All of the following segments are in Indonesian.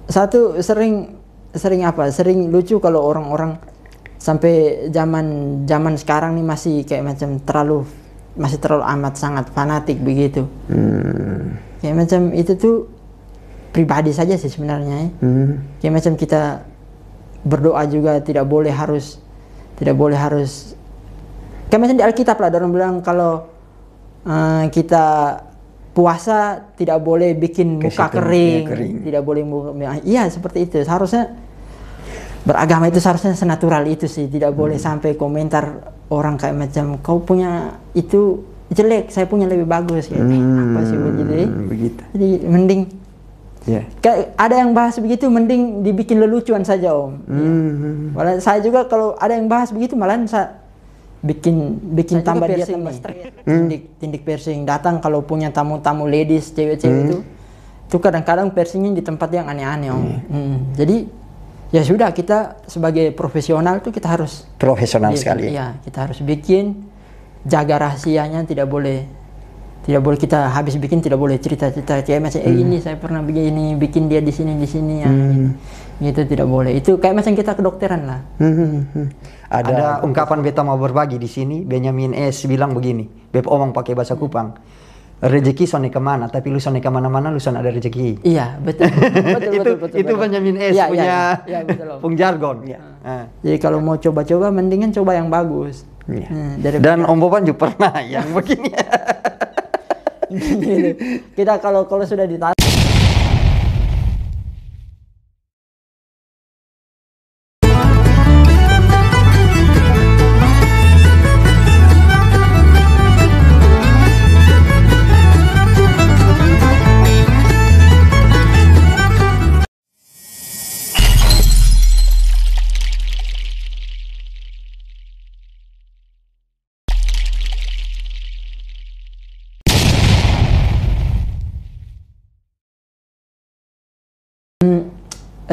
Satu sering lucu kalau orang-orang sampai zaman sekarang nih masih kayak macam terlalu amat sangat fanatik begitu. Kayak macam itu tuh pribadi saja sih sebenarnya. Kayak macam kita berdoa juga tidak boleh harus kayak macam di Alkitab lah, orang bilang kalau kita puasa tidak boleh bikin muka kering. Tidak boleh iya seperti itu. Seharusnya beragama itu seharusnya senatural itu sih, tidak boleh sampai komentar orang kayak macam kau punya itu jelek, saya punya lebih bagus kayak apa sih begitu. Jadi mending kayak ada yang bahas begitu mending dibikin lelucuan saja Om. Malah saya juga kalau ada yang bahas begitu malahan saya bikin tambah dia tambah tindik piercing. Datang kalau punya tamu-tamu ladies cewek-cewek itu kadang-kadang piercingnya di tempat yang aneh-aneh Om. Jadi ya sudah, kita sebagai profesional tuh kita harus profesional sekali. Iya, kita harus bikin, jaga rahasianya, tidak boleh kita habis bikin tidak boleh cerita-cerita kayak macam ini saya pernah begini bikin dia di sini ya. Gitu tidak boleh. Itu kayak macam kita kedokteran lah. Ada ungkapan beta mau berbagi di sini. Benjamin S bilang begini, beb omong pakai bahasa Kupang, rezeki sone kemana, tapi lu sone kemana-mana lu son ada rezeki. Iya betul. Itu Benjamin S punya pung jargon. Jadi kalau mau coba-coba mendingan coba yang bagus. Dan Om Boban juga pernah yang begini. Kita kalau sudah ditaruh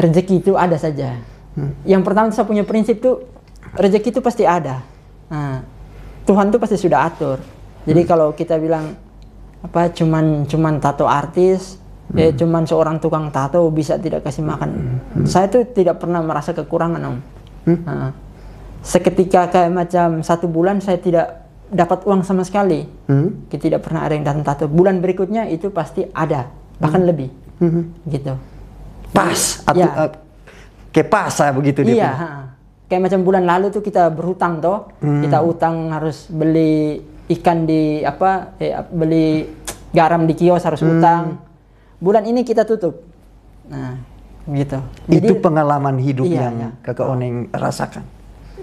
rezeki itu ada saja. Yang pertama saya punya prinsip tuh rezeki itu pasti ada. Tuhan tuh pasti sudah atur. Jadi kalau kita bilang apa cuman tato artis, cuman seorang tukang tato bisa tidak kasih makan. Saya tuh tidak pernah merasa kekurangan Om. Seketika kayak macam 1 bulan saya tidak dapat uang sama sekali. Kita tidak pernah ada yang datang tato. Bulan berikutnya itu pasti ada, bahkan lebih. Gitu. Pas kayak pas begitu dia. Iya, kayak macam bulan lalu tuh kita berhutang toh. Kita utang harus beli ikan di beli garam di kios harus utang. Bulan ini kita tutup. Nah, gitu. Jadi, itu pengalaman hidup yang Kakak Oneng rasakan.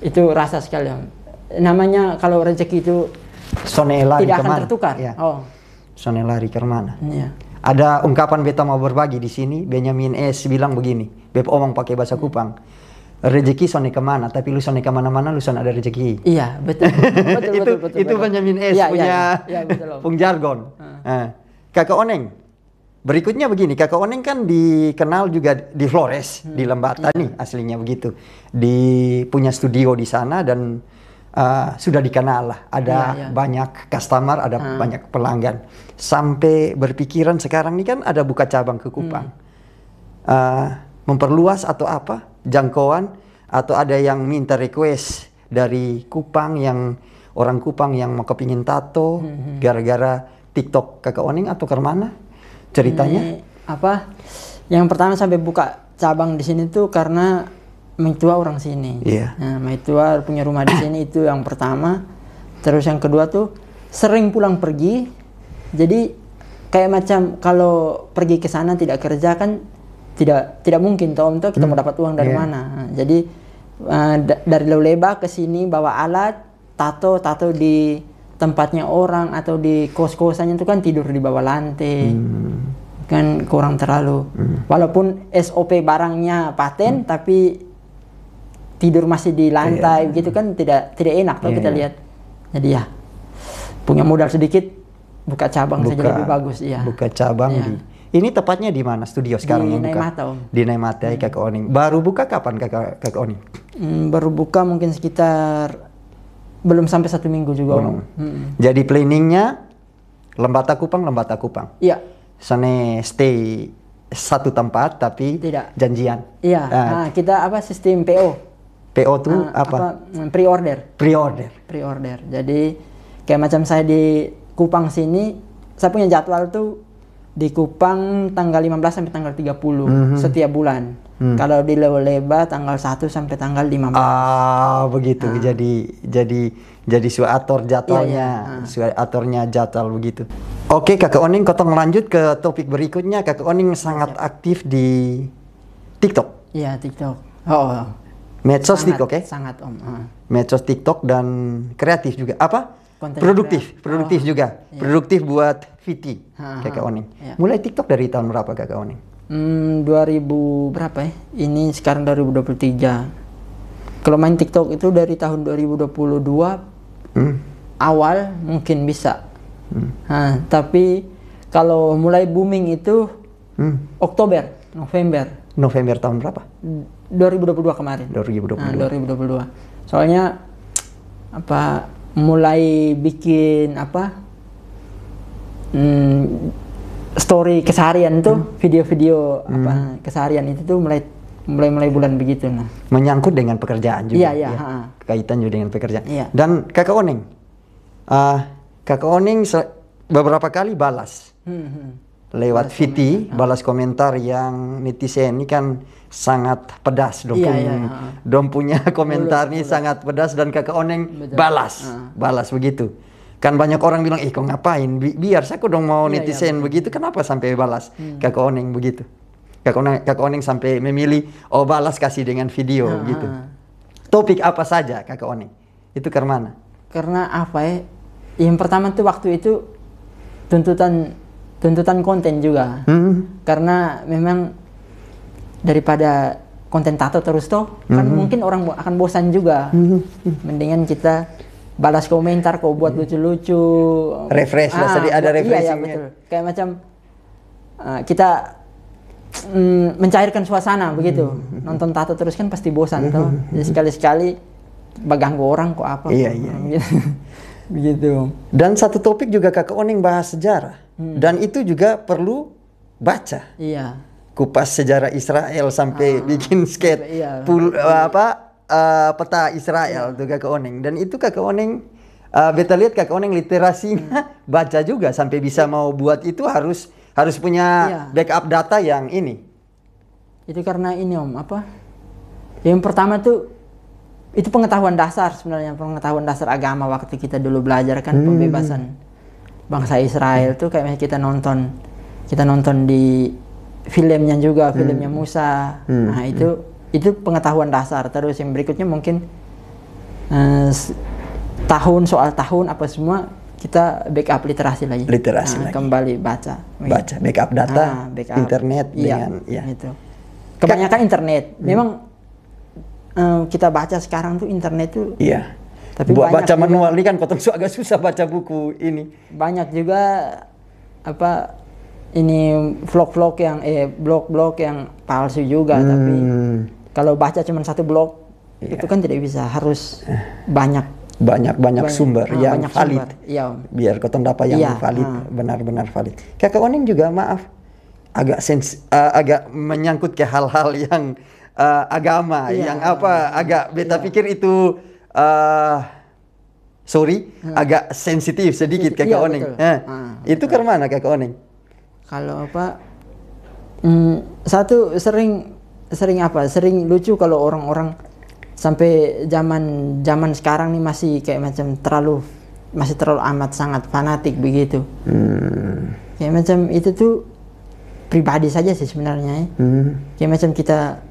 Itu rasa sekali. Namanya kalau rezeki itu tidak akan tertukar. Sone lari ke mana? Ada ungkapan beta mau berbagi di sini. Benjamin S bilang begini, beb omong pakai bahasa Kupang, rezeki sone kemana, tapi lu sone kemana-mana lu son ada rezeki. Iya betul. Itu Benjamin S punya pung jargon. Kakak Oneng, berikutnya begini, Kakak Oneng kan dikenal juga di Flores, di Lembata nih aslinya begitu, punya studio di sana dan sudah dikenal lah, ada banyak customer, ada banyak pelanggan. Sampai berpikiran sekarang ini kan ada buka cabang ke Kupang, memperluas atau apa jangkauan, atau ada yang minta request dari Kupang, yang orang Kupang yang mau kepingin tato gara-gara TikTok Kakak Oneng atau ke mana ceritanya? Yang pertama sampai buka cabang di sini tuh karena Maitua orang sini. Nah, Maitua punya rumah di sini, itu yang pertama. Terus yang kedua tuh sering pulang pergi. Jadi kayak macam kalau pergi ke sana tidak kerja kan tidak mungkin toh kita mau dapat uang dari mana. Nah, jadi dari Luleba ke sini bawa alat tato di tempatnya orang atau di kos-kosannya itu kan tidur di bawah lantai. Kan kurang terlalu. Walaupun SOP barangnya paten tapi tidur masih di lantai gitu kan tidak enak kalau kita lihat. Jadi ya punya modal sedikit buka cabang saja lebih bagus. Buka cabang ini tepatnya di mana studio sekarang yang buka? Di Naimata. Kakak Oneng baru buka kapan Kakak Oneng? Baru buka mungkin sekitar belum sampai 1 minggu juga. Jadi planningnya Lembata Kupang. Iya. Sana stay satu tempat tapi tidak janjian. Iya. Kita apa sistem PO. PO tuh apa? Pre-order. Jadi kayak macam saya di Kupang sini, saya punya jadwal tuh di Kupang tanggal 15 sampai tanggal 30 setiap bulan. Kalau di Leba tanggal 1 sampai tanggal 15. Begitu. Jadi suator jadwalnya, suatornya jadwal begitu. Oke, Kakak Oning, kotong lanjut ke topik berikutnya. Kakak Oning sangat aktif di TikTok. Iya, TikTok. Medsos TikTok ya? Sangat Om. Medsos TikTok dan kreatif juga. Apa? Konten produktif juga. Iya. Produktif buat VT, Kakak Oning. Iya. Mulai TikTok dari tahun berapa, Kakak Oning? 2000 berapa ya? Ini sekarang 2023. Kalau main TikTok itu dari tahun 2022 awal mungkin bisa. Tapi kalau mulai booming itu November tahun berapa? 2022 kemarin. 2022. Soalnya mulai bikin story keseharian tuh, video-video keseharian itu tuh mulai bulan begitu. Menyangkut dengan pekerjaan juga. Iya. Kaitan juga dengan pekerjaan. Iya. Dan Kakak Oning beberapa kali balas lewat VT, balas komentar yang netizen ini kan sangat pedas. Dom punya komentar ini sangat pedas dan Kakak Oning balas begitu. Kan banyak orang bilang, kok ngapain? Biar saya dong mau netizen begitu, kenapa sampai balas? Kakak Oning begitu. Kakak Oning sampai memilih, balas kasih dengan video gitu. Topik apa saja Kakak Oning? Itu karena mana? Karena apa ya? Yang pertama tuh waktu itu tuntutan konten juga. Karena memang daripada konten tato terus kan mungkin orang akan bosan juga. Mendingan kita balas komentar, kok buat lucu-lucu, refresh lah, ada refreshingnya. Iya, betul. Kayak macam kita mencairkan suasana begitu. Nonton tato terus kan pasti bosan toh. Jadi sekali-sekali baganggu orang kok apa. Iya. Begitu. Dan satu topik juga Kakak Oning bahas sejarah. Dan itu juga perlu baca. Iya. Kupas sejarah Israel sampai bikin skate peta Israel tuh Kakak Oning. Dan itu Kakak Oning beta lihat Kakak Oning literasinya baca juga sampai bisa mau buat itu harus punya backup data yang ini. Itu karena ini Om, yang pertama tuh itu pengetahuan dasar sebenarnya, pengetahuan dasar agama waktu kita dulu belajar kan pembebasan bangsa Israel tuh kayak kita nonton di filmnya juga, filmnya Musa. Nah, itu pengetahuan dasar. Terus yang berikutnya mungkin soal tahun apa semua kita backup literasi lagi. Kembali baca backup data, internet dengan itu. Kebanyakan internet. Memang kita baca sekarang tuh internet tuh. Iya. Tapi baca manual ini kan potong agak susah baca buku ini. Banyak juga ini blog-blog yang palsu juga. Tapi kalau baca cuma satu blog itu kan tidak bisa, harus banyak sumber yang valid. Iya. Biar kotong dapat yang valid, benar-benar valid. Kakak Oning juga agak menyangkut ke hal-hal yang agama, yang agak beta pikir itu agak sensitif sedikit Kakak Oning. Itu ke mana Kakak Oning? Kalau satu sering lucu kalau orang-orang sampai zaman sekarang nih masih kayak macam terlalu amat sangat fanatik begitu. Kayak macam itu tuh pribadi saja sih sebenarnya. Kayak macam kita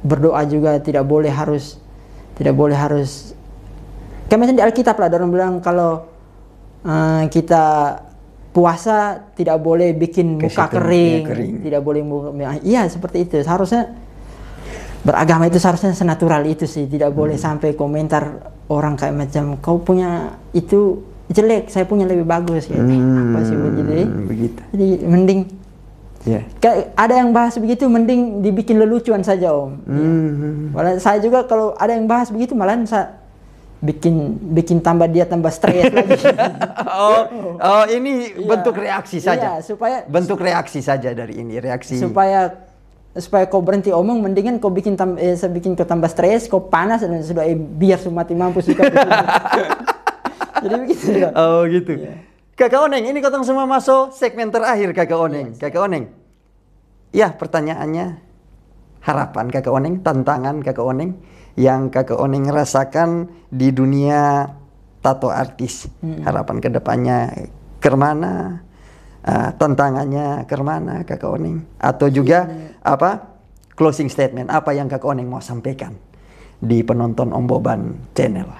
berdoa juga tidak boleh harus kayak macam di Alkitab lah, orang bilang kalau kita puasa tidak boleh bikin muka kering. Tidak boleh iya seperti itu. Seharusnya beragama itu seharusnya senatural itu sih, tidak boleh sampai komentar orang kayak macam kau punya itu jelek, saya punya lebih bagus gitu. Apa sih begitu. Jadi mending kayak ada yang bahas begitu mending dibikin lelucuan saja Om. Malah saya juga kalau ada yang bahas begitu malahan bikin tambah dia tambah stres lagi. Oh, ini bentuk reaksi saja. Supaya bentuk reaksi saja dari ini, reaksi. Supaya kau berhenti omong, mendingan kau bikin kau tambah stres, kau panas dan sudah biar semati mampu suka. Jadi begitu. Oh gitu. Kakak Oneng, ini kotong semua masuk segmen terakhir Kakak Oneng. Kakak Oneng. Ya, pertanyaannya, harapan Kakak Oneng, tantangan Kakak Oneng yang Kakak Oneng rasakan di dunia tato artis. Harapan kedepannya kemana? Tantangannya kemana Kakak Oneng? Atau juga closing statement, apa yang Kakak Oneng mau sampaikan di penonton Om Boban channel?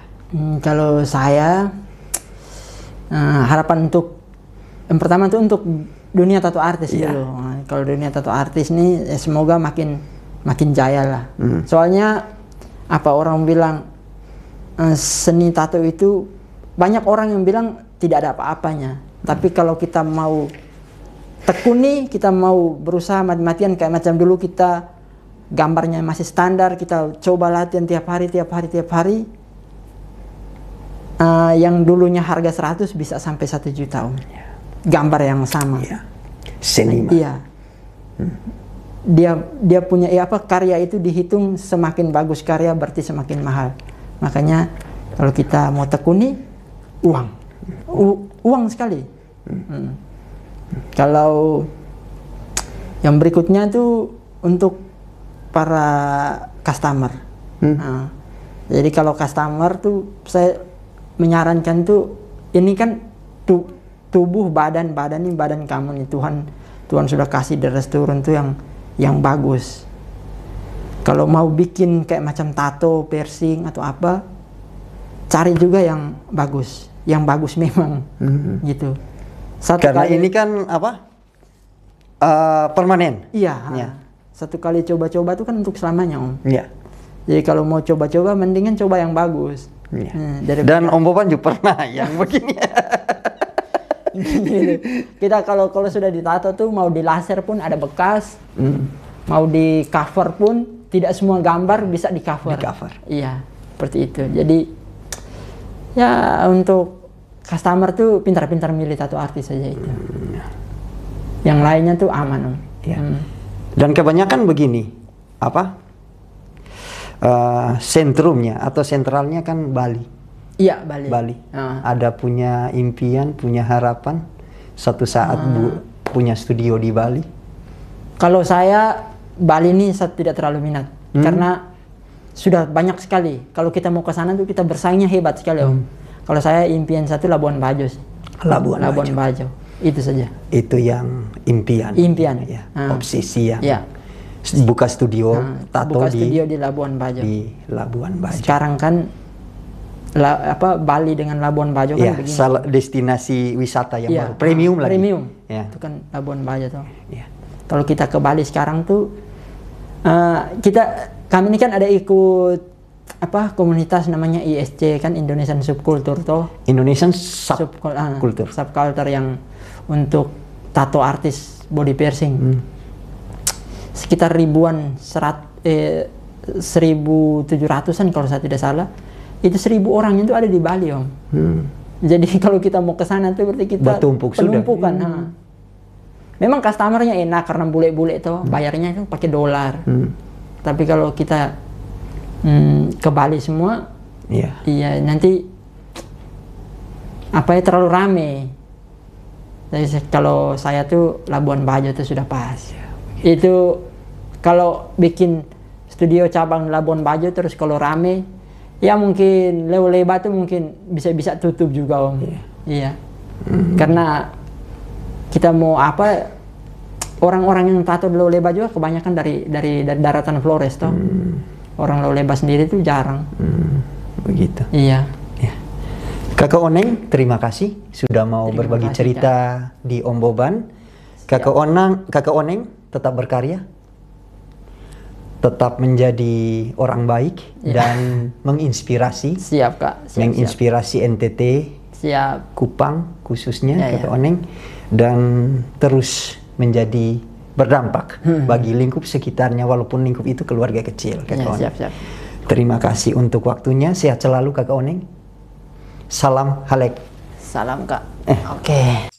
Kalau saya harapan yang pertama itu untuk dunia tato artis dulu. Kalau dunia tato artis ini semoga makin jaya lah. Soalnya orang bilang seni tato itu banyak orang yang bilang tidak ada apa-apanya. Tapi kalau kita mau tekuni, kita mau berusaha mati-matian kayak macam dulu kita gambarnya masih standar, kita coba latihan tiap hari. Yang dulunya harga 100 bisa sampai 1 juta gambar yang sama. Seniman. Dia punya karya itu dihitung semakin bagus karya berarti semakin mahal. Makanya kalau kita mau tekuni, uang sekali. Kalau yang berikutnya itu untuk para customer. Jadi kalau customer tuh saya menyarankan tuh, ini kan tubuh badan kamu nih, Tuhan sudah kasih di restoran tuh yang bagus. Kalau mau bikin kayak macam tato, piercing atau apa, cari juga yang bagus memang gitu. Karena ini kan permanen. Iya. Satu kali coba-coba itu kan untuk selamanya Iya. Jadi kalau mau coba-coba, mendingan coba yang bagus. Dan Om Boban juga pernah yang begini. Kita kalau sudah ditato tuh mau di laser pun ada bekas, mau di cover pun tidak semua gambar bisa di cover. Iya, seperti itu. Jadi ya untuk customer tuh pintar-pintar milih tato artis saja itu. Yang lainnya tuh aman Dan kebanyakan begini, sentrumnya atau sentralnya kan Bali. Iya, Bali. Ada punya impian, punya harapan satu saat punya studio di Bali. Kalau saya Bali ini saya tidak terlalu minat karena sudah banyak sekali. Kalau kita mau ke sana tuh kita bersaingnya hebat sekali Kalau saya impian satu Labuan Bajo sih. Labuan Bajo. Itu saja. Itu yang impian. Ya. Obsesi yang. Buka studio tato di Labuan Bajo. Sekarang kan Bali dengan Labuan Bajo kan begini. Destinasi wisata yang baru, premium lagi. Itu kan Labuan Bajo tuh. Kalau kita ke Bali sekarang tuh kami ini kan ada ikut komunitas namanya ISC kan, Indonesian Subculture tuh. Indonesian Subculture yang untuk tato artis body piercing. Sekitar 1.700-an kalau saya tidak salah. Itu 1.000 orang itu ada di Bali Jadi kalau kita mau ke sana tuh berarti kita penumpukan. Memang customernya enak karena bule-bule tuh bayarnya kan pakai dolar. Tapi kalau kita ke Bali semua, nanti terlalu rame. Jadi kalau saya tuh Labuan Bajo tuh sudah pas. Itu kalau bikin studio cabang Labuan Bajo terus kalau rame, ya mungkin Leo Leba tuh mungkin bisa tutup juga Iya. Karena kita mau orang-orang yang tato Leo Leba juga kebanyakan dari daratan Flores toh. Orang Leo Leba sendiri tuh jarang. Begitu. Iya. Kakak Oneng, terima kasih sudah mau berbagi cerita di Om Boban. Kakak Oneng tetap berkarya, tetap menjadi orang baik dan menginspirasi. Siap Kak. Menginspirasi NTT, Kupang khususnya Kakak Oneng, dan terus menjadi berdampak bagi lingkup sekitarnya walaupun lingkup itu keluarga kecil. Kakak Oneng. Terima kasih untuk waktunya. Sehat selalu Kakak Oneng. Salam Halek. Salam Kak. Oke.